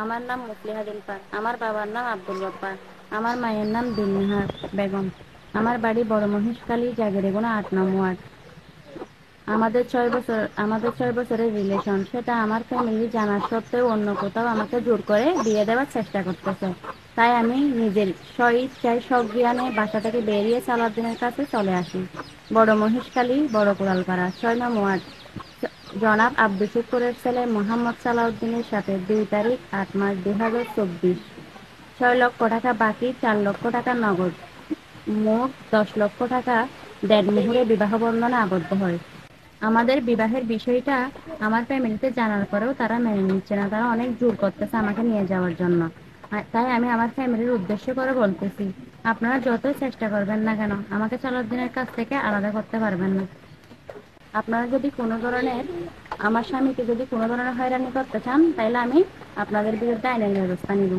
আমার নাম মুসলিহা জুলফার। আমার বাবার নাম আব্দুল গফফার। আমার মায়ের নাম দিলনাহার বেগম। আমার বাড়ি বড় মহেশখালী, জাগিরেগোনা ৮ নং ওয়ার্ড। আমাদের ৬ বছরের রিলেশন। সেটা আমার ফ্যামিলি জানা সত্ত্বেও অন্য কোথাও আমাকে জোর করে বিয়ে দেওয়ার চেষ্টা করতেছে। তাই আমি নিজের স্বইচ্ছায় সজ্ঞানে বাসা থেকে বেরিয়ে সালাউদ্দিনের কাছে চলে আসি। বড় মহেশখালী, বড় কোরালপাড়া, ৬ নং ওয়ার্ড। জনাব আব্দুল শুক্কুরের ছেলে মোহাম্মদ সালাউদ্দিনের সাথে ২ তারিখ ৮ মাস ২০২৪ ৬ লক্ষ টাকা বাকি, ৪ লক্ষ টাকা নগদ, মোট ১০ লক্ষ টাকা দেড়মুহুরে বিবাহ বন্ধনে আবদ্ধ হয়। আমাদের বিবাহের বিষয়টা আমার ফ্যামিলিতে জানার পরেও তারা মেনে নিচ্ছে না। তারা অনেক জোর করতেছে আমাকে নিয়ে যাওয়ার জন্য। তাই আমি আমার ফ্যামিলির উদ্দেশ্য করে বলতেছি, আপনারা যতই চেষ্টা করবেন না কেন আমাকে সালাউদ্দিনের কাছ থেকে আলাদা করতে পারবেন না। আপনারা যদি কোনো ধরনের আমার স্বামীকে যদি কোনো ধরনের হয়রানি করতে চান, তাহলে আমি আপনাদের বিরুদ্ধে আইনের ব্যবস্থা নিব।